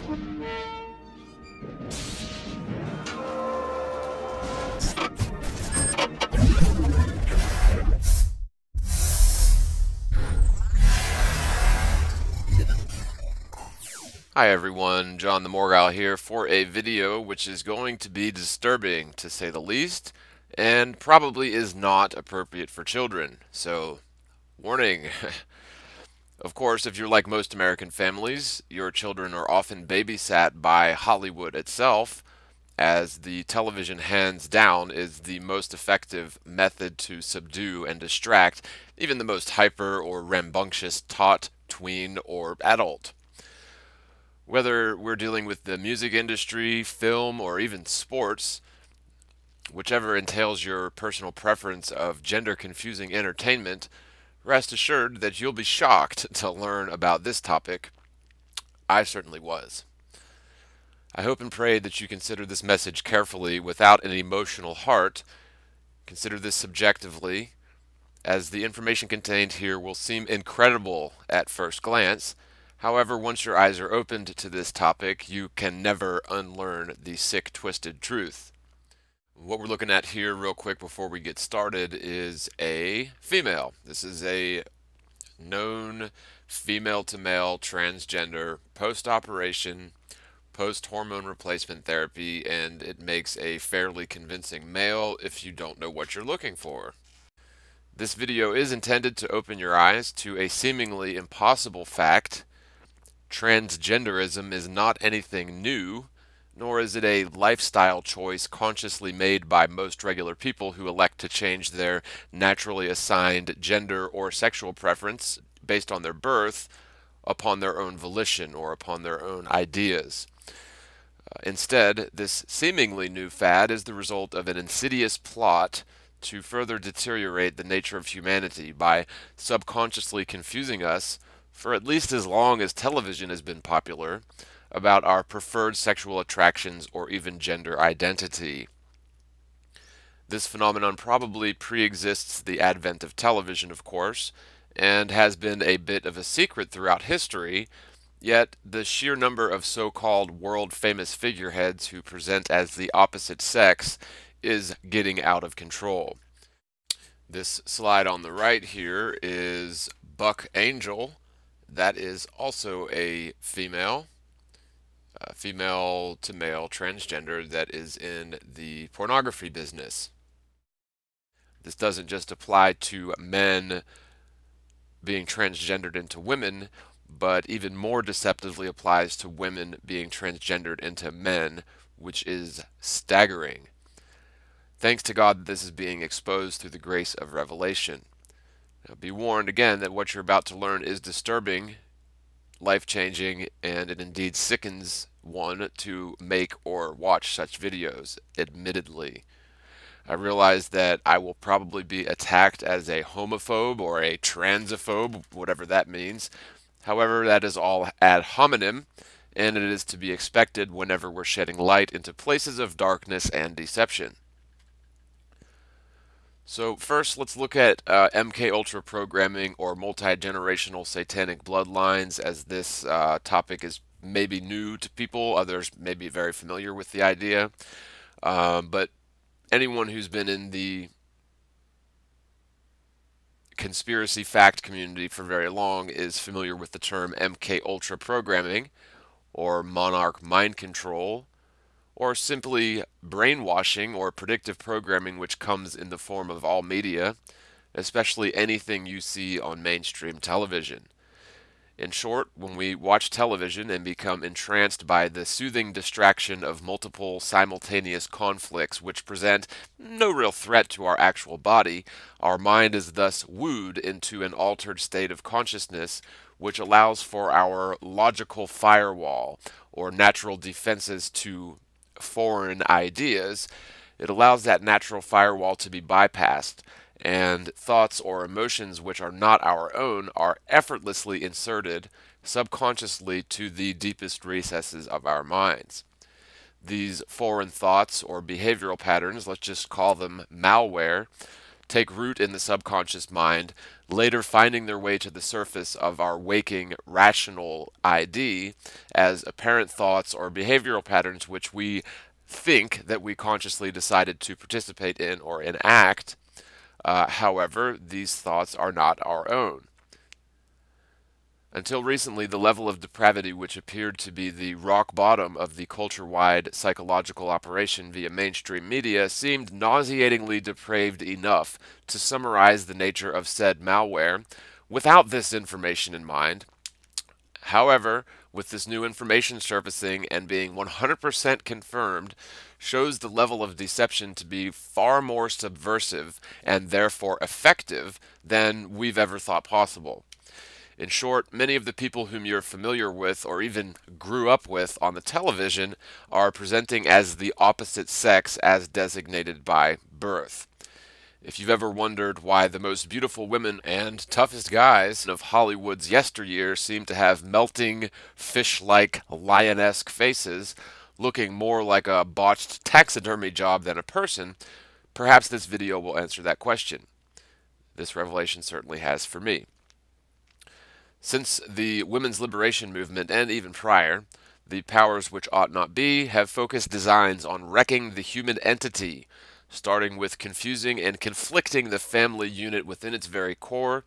Hi everyone, John the Morgal here for a video which is going to be disturbing to say the least and probably is not appropriate for children. So, warning. Of course, if you're like most American families, your children are often babysat by Hollywood itself, as the television hands down is the most effective method to subdue and distract even the most hyper or rambunctious tot, tween, or adult. Whether we're dealing with the music industry, film, or even sports, whichever entails your personal preference of gender-confusing entertainment, rest assured that you'll be shocked to learn about this topic. I certainly was. I hope and pray that you consider this message carefully without an emotional heart. Consider this subjectively, as the information contained here will seem incredible at first glance. However, once your eyes are opened to this topic, you can never unlearn the sick, twisted truth. What we're looking at here real quick before we get started is a female. This is a known female-to-male transgender post-operation, post-hormone replacement therapy, and it makes a fairly convincing male if you don't know what you're looking for. This video is intended to open your eyes to a seemingly impossible fact. Transgenderism is not anything new, nor is it a lifestyle choice consciously made by most regular people who elect to change their naturally assigned gender or sexual preference based on their birth upon their own volition or upon their own ideas. Instead, this seemingly new fad is the result of an insidious plot to further deteriorate the nature of humanity by subconsciously confusing us, for at least as long as television has been popular, about our preferred sexual attractions or even gender identity. This phenomenon probably pre-exists the advent of television, of course, and has been a bit of a secret throughout history, yet the sheer number of so-called world-famous figureheads who present as the opposite sex is getting out of control. This slide on the right here is Buck Angel. That is also a female to male transgender that is in the pornography business. This doesn't just apply to men being transgendered into women, but even more deceptively applies to women being transgendered into men, which is staggering. Thanks to God that this is being exposed through the grace of revelation. Now, be warned again that what you're about to learn is disturbing, life-changing, and it indeed sickens one to make or watch such videos, admittedly. I realize that I will probably be attacked as a homophobe or a transphobe, whatever that means. However, that is all ad hominem, and it is to be expected whenever we're shedding light into places of darkness and deception. So first, let's look at MK Ultra programming or multi-generational satanic bloodlines, as this topic is maybe new to people. Others may be very familiar with the idea. But anyone who's been in the conspiracy fact community for very long is familiar with the term MK Ultra programming or monarch mind control, or simply brainwashing or predictive programming, which comes in the form of all media, especially anything you see on mainstream television. In short, when we watch television and become entranced by the soothing distraction of multiple simultaneous conflicts which present no real threat to our actual body, our mind is thus wooed into an altered state of consciousness which allows for our logical firewall or natural defenses to foreign ideas. It allows that natural firewall to be bypassed, and thoughts or emotions which are not our own are effortlessly inserted subconsciously to the deepest recesses of our minds. These foreign thoughts or behavioral patterns, let's just call them malware, take root in the subconscious mind, later finding their way to the surface of our waking rational ID as apparent thoughts or behavioral patterns which we think that we consciously decided to participate in or enact. However, these thoughts are not our own. Until recently, the level of depravity which appeared to be the rock bottom of the culture-wide psychological operation via mainstream media seemed nauseatingly depraved enough to summarize the nature of said malware without this information in mind. However, with this new information surfacing and being 100% confirmed, shows the level of deception to be far more subversive and therefore effective than we've ever thought possible. In short, many of the people whom you're familiar with or even grew up with on the television are presenting as the opposite sex as designated by birth. If you've ever wondered why the most beautiful women and toughest guys of Hollywood's yesteryear seem to have melting, fish-like, lion-esque faces, looking more like a botched taxidermy job than a person, perhaps this video will answer that question. This revelation certainly has for me. Since the women's liberation movement, and even prior, the powers which ought not be have focused designs on wrecking the human entity, starting with confusing and conflicting the family unit within its very core,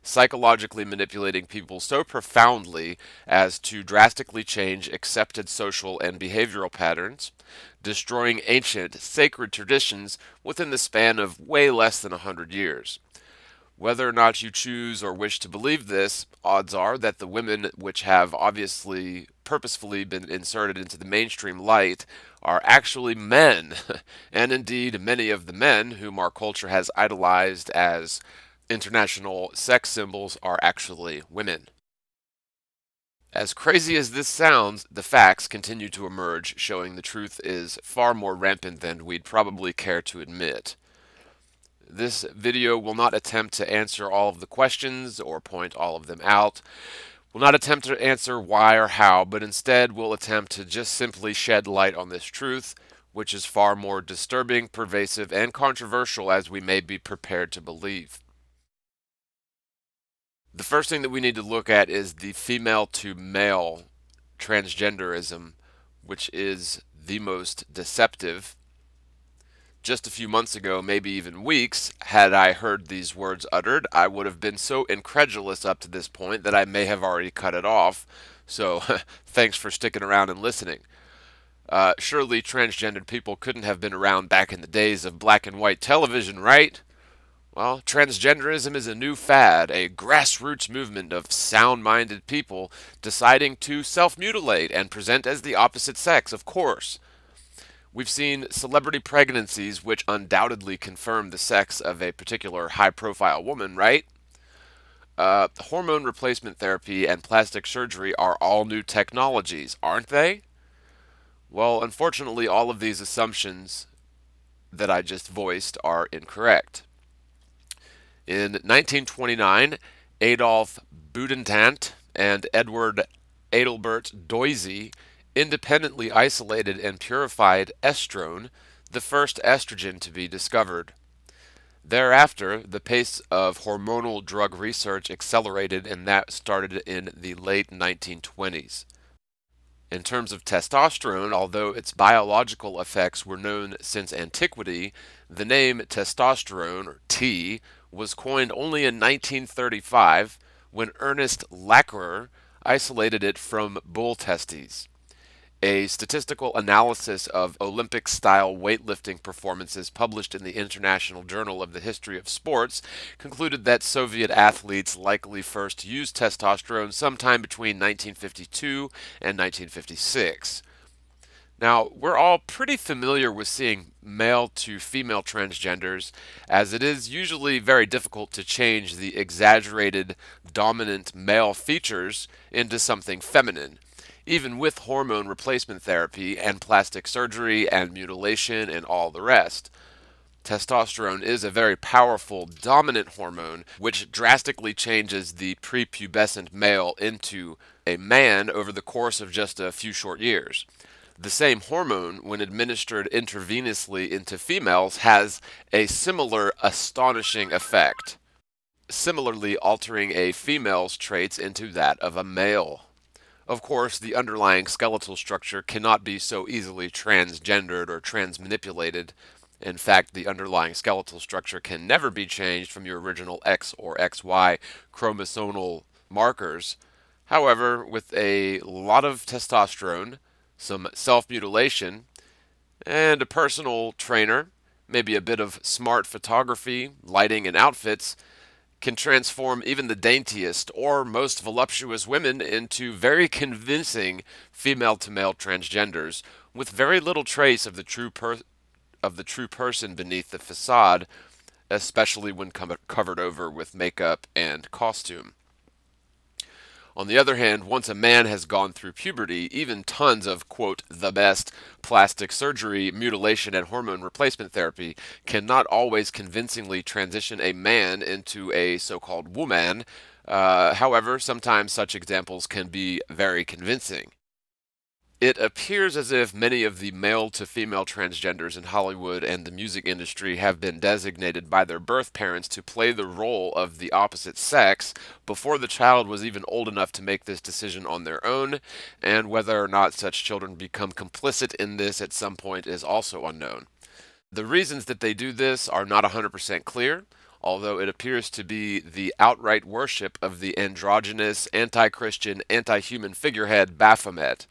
psychologically manipulating people so profoundly as to drastically change accepted social and behavioral patterns, destroying ancient, sacred traditions within the span of way less than 100 years. Whether or not you choose or wish to believe this, odds are that the women which have obviously purposefully been inserted into the mainstream light are actually men, and indeed many of the men whom our culture has idolized as international sex symbols are actually women. As crazy as this sounds, the facts continue to emerge, showing the truth is far more rampant than we'd probably care to admit. This video will not attempt to answer all of the questions or point all of them out. Will not attempt to answer why or how, but instead will attempt to just simply shed light on this truth, which is far more disturbing, pervasive, and controversial as we may be prepared to believe. The first thing that we need to look at is the female to male transgenderism, which is the most deceptive. Just a few months ago, maybe even weeks, had I heard these words uttered, I would have been so incredulous up to this point that I may have already cut it off. So, thanks for sticking around and listening. Surely transgendered people couldn't have been around back in the days of black and white television, right? Well, transgenderism is a new fad, a grassroots movement of sound-minded people deciding to self-mutilate and present as the opposite sex, of course. We've seen celebrity pregnancies which undoubtedly confirm the sex of a particular high-profile woman, right? Hormone replacement therapy and plastic surgery are all new technologies, aren't they? Well, unfortunately, all of these assumptions that I just voiced are incorrect. In 1929, Adolf Budentant and Edward Adelbert Doisy independently isolated and purified estrone, the first estrogen to be discovered. Thereafter, the pace of hormonal drug research accelerated, and that started in the late 1920s. In terms of testosterone, although its biological effects were known since antiquity, the name testosterone, or T, was coined only in 1935 when Ernest Lacquer isolated it from bull testes. A statistical analysis of Olympic-style weightlifting performances published in the International Journal of the History of Sports concluded that Soviet athletes likely first used testosterone sometime between 1952 and 1956. Now, we're all pretty familiar with seeing male to female transgenders, as it is usually very difficult to change the exaggerated, dominant male features into something feminine, even with hormone replacement therapy and plastic surgery and mutilation and all the rest. Testosterone is a very powerful, dominant hormone which drastically changes the prepubescent male into a man over the course of just a few short years. The same hormone, when administered intravenously into females, has a similar astonishing effect, similarly altering a female's traits into that of a male. Of course, the underlying skeletal structure cannot be so easily transgendered or transmanipulated. In fact, the underlying skeletal structure can never be changed from your original X or XY chromosomal markers. However, with a lot of testosterone, some self-mutilation, and a personal trainer, maybe a bit of smart photography, lighting, and outfits, can transform even the daintiest or most voluptuous women into very convincing female-to-male transgenders with very little trace of the true person beneath the facade, especially when covered over with makeup and costume. On the other hand, once a man has gone through puberty, even tons of, quote, the best plastic surgery, mutilation, and hormone replacement therapy cannot always convincingly transition a man into a so-called woman. However, sometimes such examples can be very convincing. It appears as if many of the male-to-female transgenders in Hollywood and the music industry have been designated by their birth parents to play the role of the opposite sex before the child was even old enough to make this decision on their own, and whether or not such children become complicit in this at some point is also unknown. The reasons that they do this are not 100% clear, although it appears to be the outright worship of the androgynous, anti-Christian, anti-human figurehead Baphomet.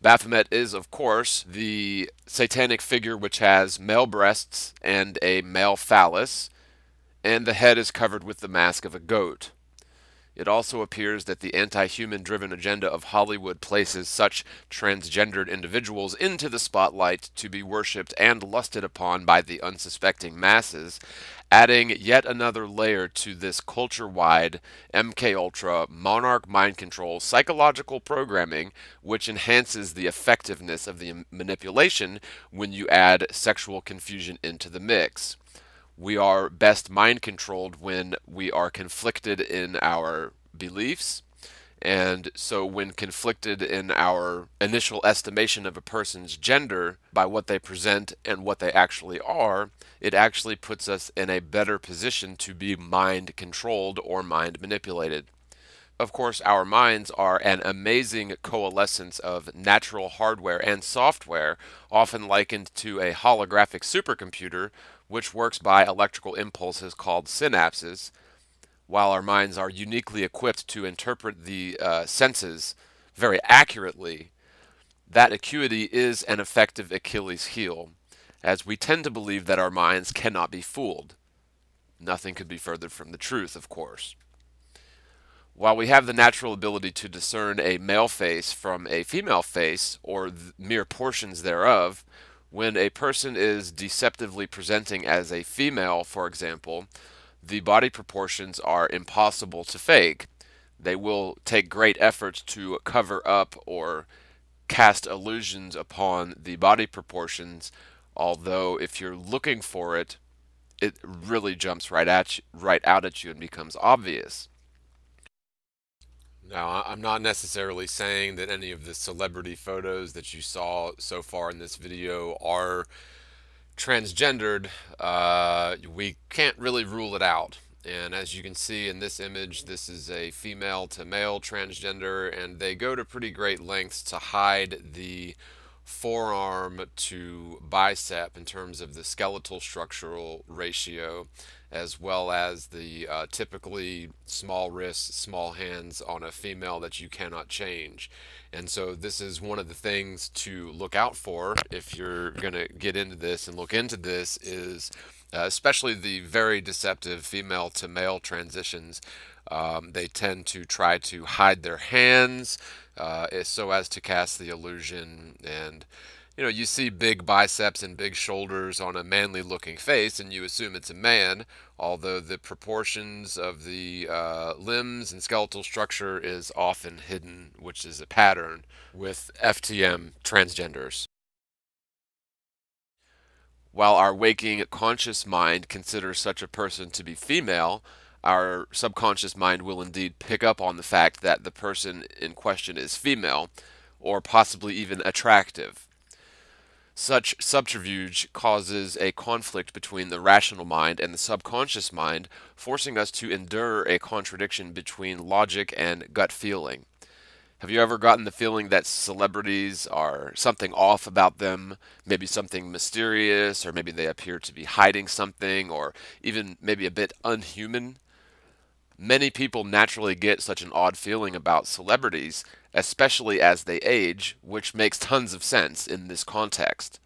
Baphomet is, of course, the satanic figure which has male breasts and a male phallus, and the head is covered with the mask of a goat. It also appears that the anti-human driven agenda of Hollywood places such transgendered individuals into the spotlight to be worshipped and lusted upon by the unsuspecting masses, adding yet another layer to this culture-wide MKUltra monarch mind control psychological programming, which enhances the effectiveness of the manipulation when you add sexual confusion into the mix. We are best mind controlled when we are conflicted in our beliefs. And so, when conflicted in our initial estimation of a person's gender by what they present and what they actually are, it actually puts us in a better position to be mind controlled or mind manipulated. Of course, our minds are an amazing coalescence of natural hardware and software, often likened to a holographic supercomputer, which works by electrical impulses called synapses. While our minds are uniquely equipped to interpret the senses very accurately, that acuity is an effective Achilles heel, as we tend to believe that our minds cannot be fooled. Nothing could be further from the truth, of course. While we have the natural ability to discern a male face from a female face, or mere portions thereof, when a person is deceptively presenting as a female, for example, the body proportions are impossible to fake. They will take great efforts to cover up or cast illusions upon the body proportions, although if you're looking for it, it really jumps right out at you and becomes obvious. Now, I'm not necessarily saying that any of the celebrity photos that you saw so far in this video are transgendered. We can't really rule it out. And as you can see in this image, this is a female to male transgender, and they go to pretty great lengths to hide the forearm to bicep in terms of the skeletal structural ratio, as well as the typically small wrists, small hands on a female that you cannot change. And so this is one of the things to look out for if you're going to get into this and look into this is especially the very deceptive female to male transitions. They tend to try to hide their hands so as to cast the illusion. And you see big biceps and big shoulders on a manly looking face and you assume it's a man, although the proportions of the limbs and skeletal structure is often hidden, which is a pattern with FTM transgenders. While our waking conscious mind considers such a person to be female, our subconscious mind will indeed pick up on the fact that the person in question is female, or possibly even attractive. Such subterfuge causes a conflict between the rational mind and the subconscious mind, forcing us to endure a contradiction between logic and gut feeling. Have you ever gotten the feeling that celebrities are something off about them, maybe something mysterious, or maybe they appear to be hiding something, or even maybe a bit unhuman? Many people naturally get such an odd feeling about celebrities, especially as they age, which makes tons of sense in this context.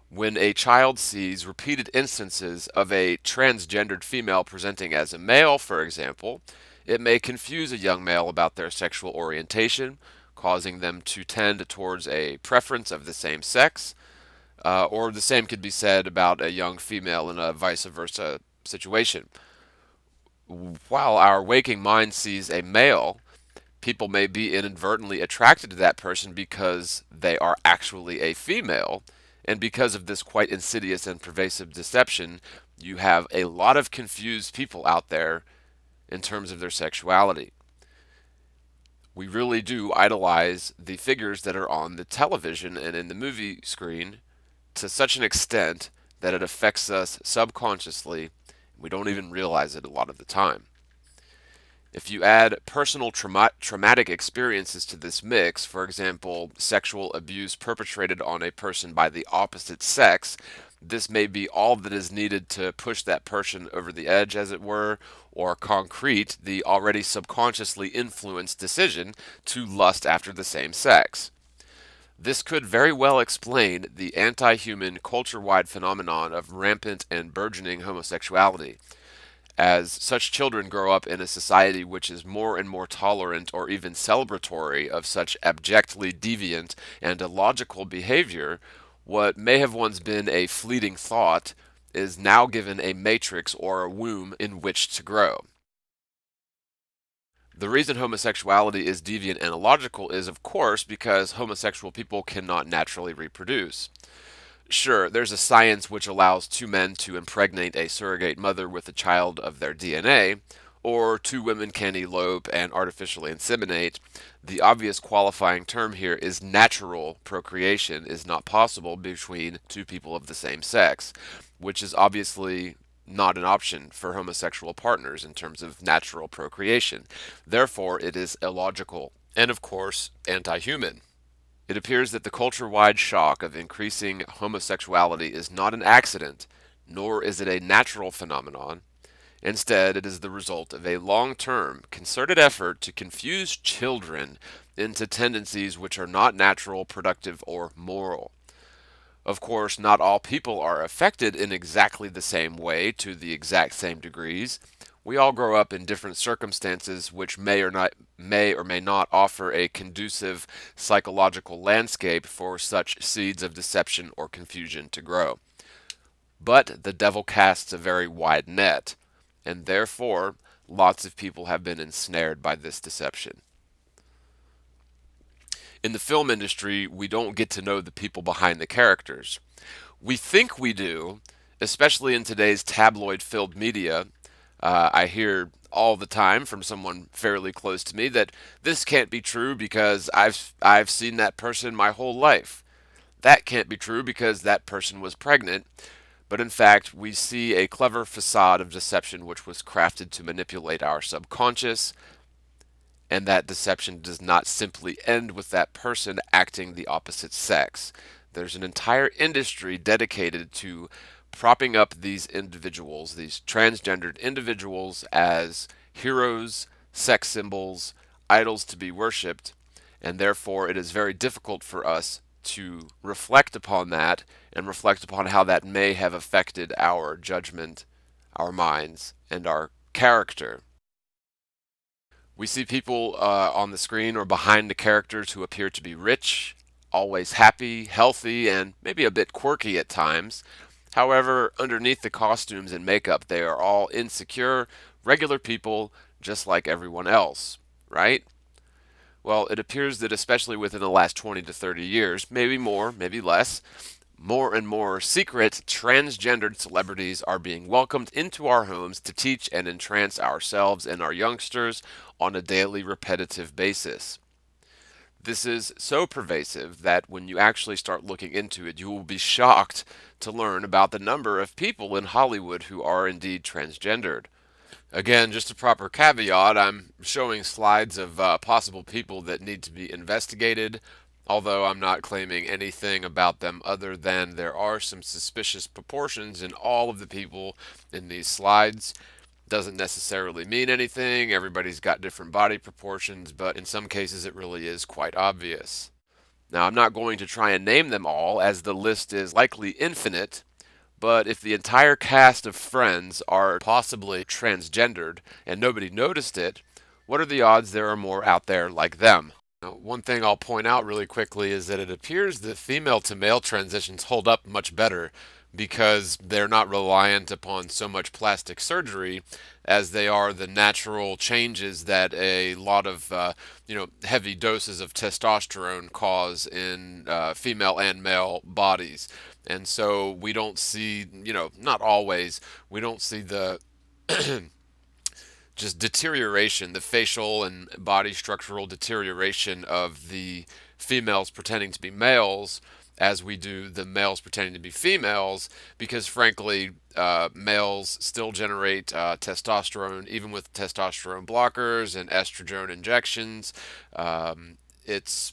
When a child sees repeated instances of a transgendered female presenting as a male, for example, it may confuse a young male about their sexual orientation, causing them to tend towards a preference of the same sex, or the same could be said about a young female in a vice versa situation. While our waking mind sees a male, people may be inadvertently attracted to that person because they are actually a female. And because of this quite insidious and pervasive deception, you have a lot of confused people out there in terms of their sexuality. We really do idolize the figures that are on the television and in the movie screen to such an extent that it affects us subconsciously. We don't even realize it a lot of the time. If you add personal traumatic experiences to this mix, for example, sexual abuse perpetrated on a person by the opposite sex, this may be all that is needed to push that person over the edge, as it were, or concrete the already subconsciously influenced decision to lust after the same sex. This could very well explain the anti-human culture-wide phenomenon of rampant and burgeoning homosexuality, as such children grow up in a society which is more and more tolerant or even celebratory of such abjectly deviant and illogical behavior. What may have once been a fleeting thought is now given a matrix or a womb in which to grow. The reason homosexuality is deviant and illogical is, of course, because homosexual people cannot naturally reproduce. Sure, there's a science which allows two men to impregnate a surrogate mother with a child of their DNA, or two women can elope and artificially inseminate. The obvious qualifying term here is natural procreation is not possible between two people of the same sex, which is obviously not an option for homosexual partners in terms of natural procreation. Therefore, it is illogical and, of course, anti-human. It appears that the culture-wide shock of increasing homosexuality is not an accident, nor is it a natural phenomenon. Instead, it is the result of a long-term, concerted effort to confuse children into tendencies which are not natural, productive, or moral. Of course, not all people are affected in exactly the same way to the exact same degrees. We all grow up in different circumstances which may or may not offer a conducive psychological landscape for such seeds of deception or confusion to grow. But the devil casts a very wide net, and therefore lots of people have been ensnared by this deception. In the film industry, we don't get to know the people behind the characters. We think we do, especially in today's tabloid-filled media. I hear all the time from someone fairly close to me that this can't be true because I've seen that person my whole life. That can't be true because that person was pregnant. But in fact, we see a clever facade of deception which was crafted to manipulate our subconscious, and that deception does not simply end with that person acting the opposite sex. There's an entire industry dedicated to propping up these individuals, these transgendered individuals, as heroes, sex symbols, idols to be worshipped, and therefore it is very difficult for us to reflect upon that and reflect upon how that may have affected our judgment, our minds, and our character. We see people on the screen or behind the characters who appear to be rich, always happy, healthy, and maybe a bit quirky at times. However, underneath the costumes and makeup, they are all insecure, regular people, just like everyone else, right? Well, it appears that especially within the last 20 to 30 years, maybe more, maybe less, more and more secret transgendered celebrities are being welcomed into our homes to teach and entrance ourselves and our youngsters on a daily repetitive basis. This is so pervasive that when you actually start looking into it, you will be shocked to learn about the number of people in Hollywood who are indeed transgendered. Again, just a proper caveat, I'm showing slides of possible people that need to be investigated, although I'm not claiming anything about them other than there are some suspicious proportions in all of the people in these slides. Doesn't necessarily mean anything, everybody's got different body proportions, but in some cases it really is quite obvious. Now, I'm not going to try and name them all, as the list is likely infinite, but if the entire cast of Friends are possibly transgendered and nobody noticed it, what are the odds there are more out there like them? Now, one thing I'll point out really quickly is that it appears that female to male transitions hold up much better because they're not reliant upon so much plastic surgery as they are the natural changes that a lot of heavy doses of testosterone cause in female and male bodies. And so we don't see, not always, we don't see the just deterioration, the facial and body structural deterioration of the females pretending to be males as we do the males pretending to be females, because frankly, males still generate testosterone even with testosterone blockers and estrogen injections. It's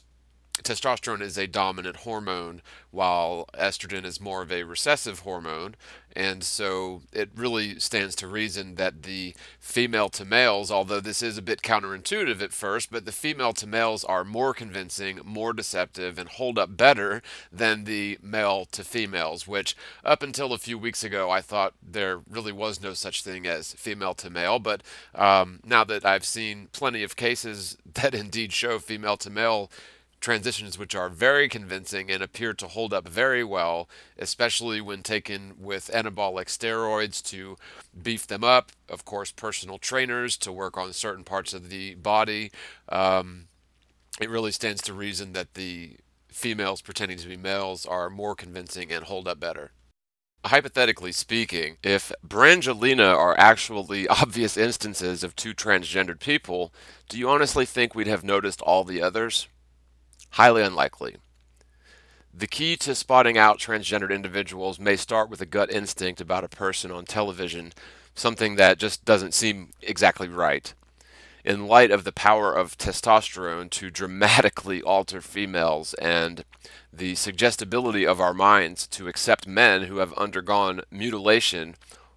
Testosterone is a dominant hormone, while estrogen is more of a recessive hormone. And so it really stands to reason that the female to males, although this is a bit counterintuitive at first, but the female to males are more convincing, more deceptive, and hold up better than the male to females, which up until a few weeks ago I thought there really was no such thing as female to male. But now that I've seen plenty of cases that indeed show female to male transitions which are very convincing and appear to hold up very well, especially when taken with anabolic steroids to beef them up. Of course, personal trainers to work on certain parts of the body. It really stands to reason that the females pretending to be males are more convincing and hold up better. Hypothetically speaking, if Brangelina are actually obvious instances of two transgendered people, do you honestly think we'd have noticed all the others? Highly unlikely. The key to spotting out transgendered individuals may start with a gut instinct about a person on television, something that just doesn't seem exactly right. In light of the power of testosterone to dramatically alter females and the suggestibility of our minds to accept men who have undergone mutilation,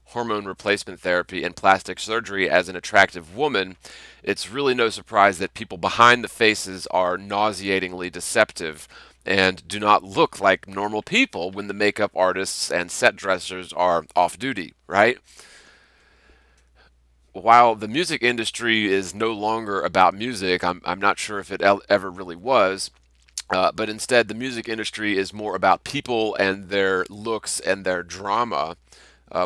hormone replacement therapy, and plastic surgery as an attractive woman, it's really no surprise that people behind the faces are nauseatingly deceptive and do not look like normal people when the makeup artists and set dressers are off duty, right? While the music industry is no longer about music, I'm not sure if it ever really was, but instead the music industry is more about people and their looks and their drama.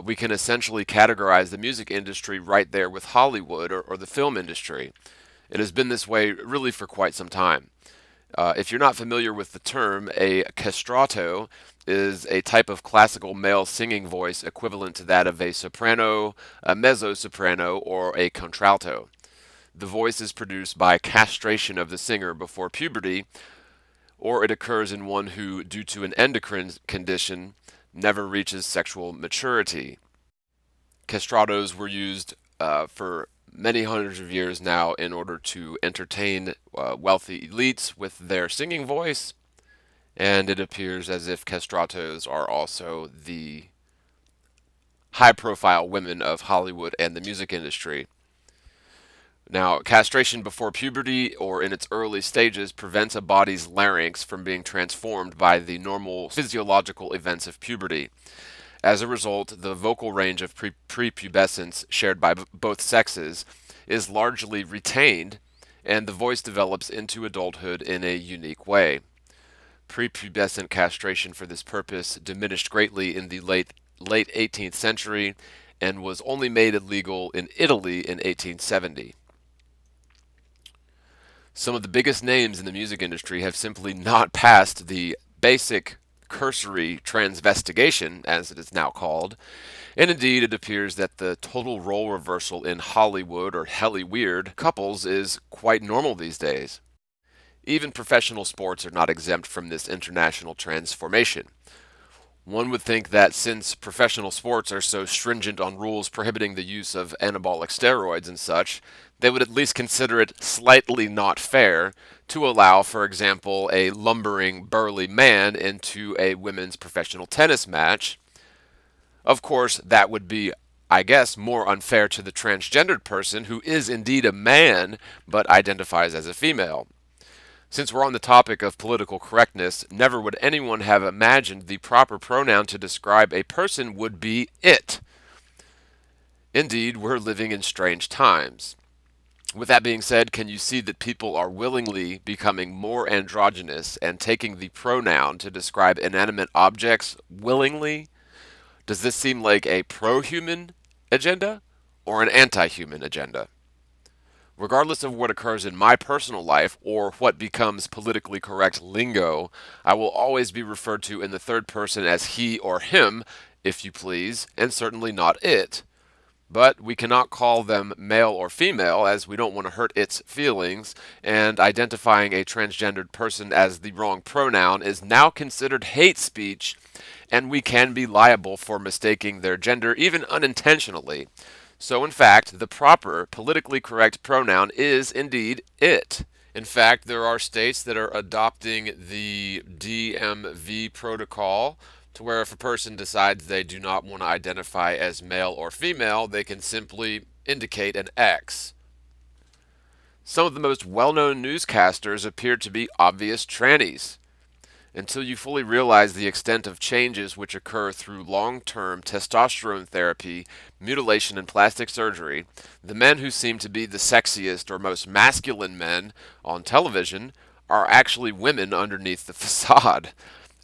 We can essentially categorize the music industry right there with Hollywood or the film industry. It has been this way really for quite some time. If you're not familiar with the term, a castrato is a type of classical male singing voice equivalent to that of a soprano, a mezzo-soprano, or a contralto. The voice is produced by castration of the singer before puberty, or it occurs in one who, due to an endocrine condition, never reaches sexual maturity. Castratos were used for many hundreds of years now in order to entertain wealthy elites with their singing voice, and it appears as if castratos are also the high-profile women of Hollywood and the music industry. Now, castration before puberty or in its early stages prevents a body's larynx from being transformed by the normal physiological events of puberty. As a result, the vocal range of prepubescence shared by both sexes is largely retained, and the voice develops into adulthood in a unique way. Prepubescent castration for this purpose diminished greatly in the late 18th century and was only made illegal in Italy in 1870. Some of the biggest names in the music industry have simply not passed the basic cursory transvestigation, as it is now called, and indeed it appears that the total role reversal in Hollywood or Helly Weird couples is quite normal these days. Even professional sports are not exempt from this international transformation. One would think that since professional sports are so stringent on rules prohibiting the use of anabolic steroids and such, they would at least consider it slightly not fair to allow, for example, a lumbering, burly man into a women's professional tennis match. Of course, that would be, I guess, more unfair to the transgendered person who is indeed a man but identifies as a female. Since we're on the topic of political correctness, never would anyone have imagined the proper pronoun to describe a person would be it. Indeed, we're living in strange times. With that being said, can you see that people are willingly becoming more androgynous and taking the pronoun to describe inanimate objects willingly? Does this seem like a pro-human agenda or an anti-human agenda? Regardless of what occurs in my personal life or what becomes politically correct lingo, I will always be referred to in the third person as he or him, if you please, and certainly not it. But we cannot call them male or female as we don't want to hurt its feelings, and identifying a transgendered person as the wrong pronoun is now considered hate speech, and we can be liable for mistaking their gender even unintentionally. So in fact, the proper politically correct pronoun is indeed it. In fact, there are states that are adopting the DMV protocol to where if a person decides they do not want to identify as male or female, they can simply indicate an X. Some of the most well-known newscasters appear to be obvious trannies. Until you fully realize the extent of changes which occur through long-term testosterone therapy, mutilation, and plastic surgery, the men who seem to be the sexiest or most masculine men on television are actually women underneath the facade.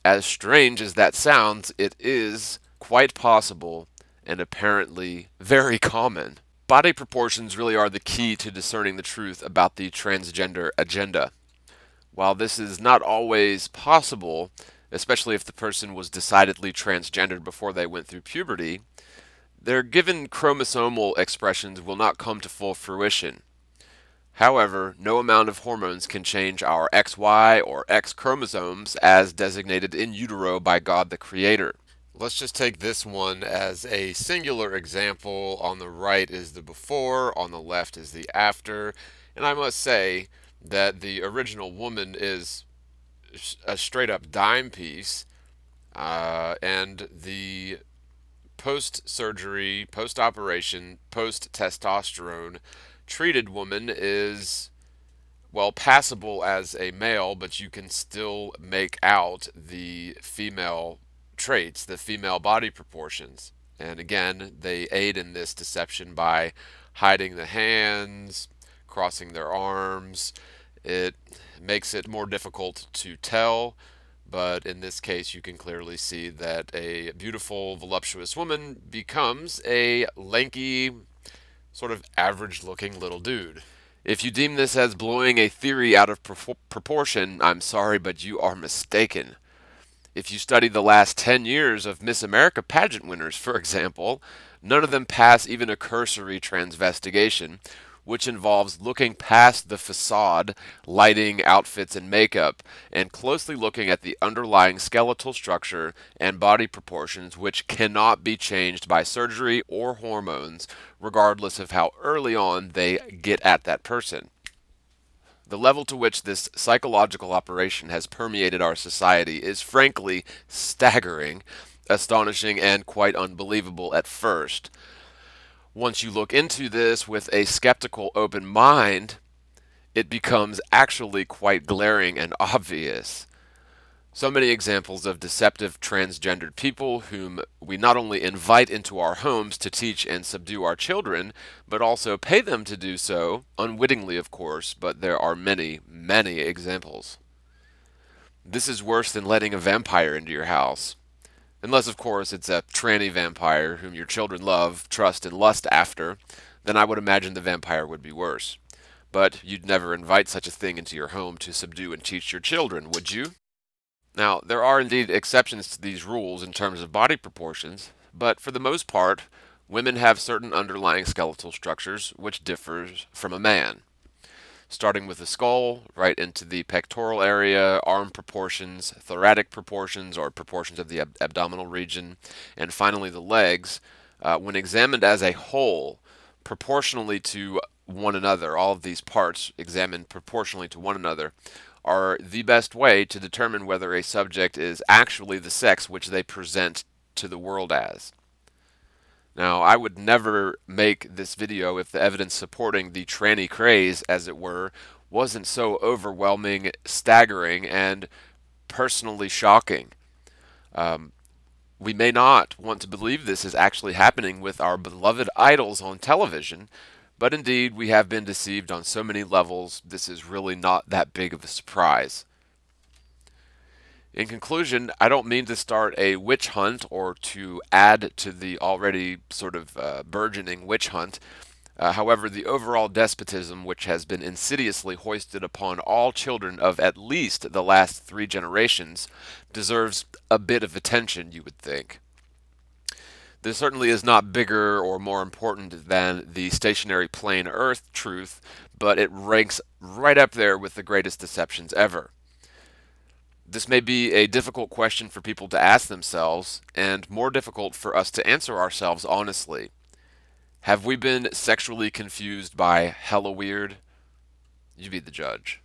As strange as that sounds, it is quite possible and apparently very common. Body proportions really are the key to discerning the truth about the transgender agenda. While this is not always possible, especially if the person was decidedly transgendered before they went through puberty, their given chromosomal expressions will not come to full fruition. However, no amount of hormones can change our XY or X chromosomes as designated in utero by God the Creator. Let's just take this one as a singular example. On the right is the before, on the left is the after, and I must say that the original woman is a straight up dime piece, and the post-surgery, post-operation, post-testosterone treated woman is, well, passable as a male, but you can still make out the female traits, the female body proportions. And again, they aid in this deception by hiding the hands, crossing their arms. It makes it more difficult to tell, but in this case you can clearly see that a beautiful, voluptuous woman becomes a lanky, sort of average-looking little dude. If you deem this as blowing a theory out of proportion, I'm sorry, but you are mistaken. If you study the last 10 years of Miss America pageant winners, for example, none of them pass even a cursory transvestigation, which involves looking past the facade, lighting, outfits, and makeup, and closely looking at the underlying skeletal structure and body proportions which cannot be changed by surgery or hormones, regardless of how early on they get at that person. The level to which this psychological operation has permeated our society is frankly staggering, astonishing, and quite unbelievable at first. Once you look into this with a skeptical, open mind, it becomes actually quite glaring and obvious. So many examples of deceptive transgendered people whom we not only invite into our homes to teach and subdue our children, but also pay them to do so, unwittingly of course, but there are many, many examples. This is worse than letting a vampire into your house. Unless, of course, it's a tranny vampire whom your children love, trust, and lust after, then I would imagine the vampire would be worse. But you'd never invite such a thing into your home to subdue and teach your children, would you? Now, there are indeed exceptions to these rules in terms of body proportions, but for the most part, women have certain underlying skeletal structures which differs from a man. starting with the skull, right into the pectoral area, arm proportions, thoracic proportions, or proportions of the abdominal region, and finally the legs. When examined as a whole, proportionally to one another, all of these parts examined proportionally to one another, are the best way to determine whether a subject is actually the sex which they present to the world as. Now, I would never make this video if the evidence supporting the tranny craze, as it were, wasn't so overwhelming, staggering, and personally shocking. We may not want to believe this is actually happening with our beloved idols on television, but indeed we have been deceived on so many levels, this is really not that big of a surprise. In conclusion, I don't mean to start a witch hunt or to add to the already sort of burgeoning witch hunt. However, the overall despotism which has been insidiously hoisted upon all children of at least the last 3 generations deserves a bit of attention, you would think. This certainly is not bigger or more important than the stationary plain Earth truth, but it ranks right up there with the greatest deceptions ever. This may be a difficult question for people to ask themselves, and more difficult for us to answer ourselves honestly. Have we been sexually confused by hella weird? You be the judge.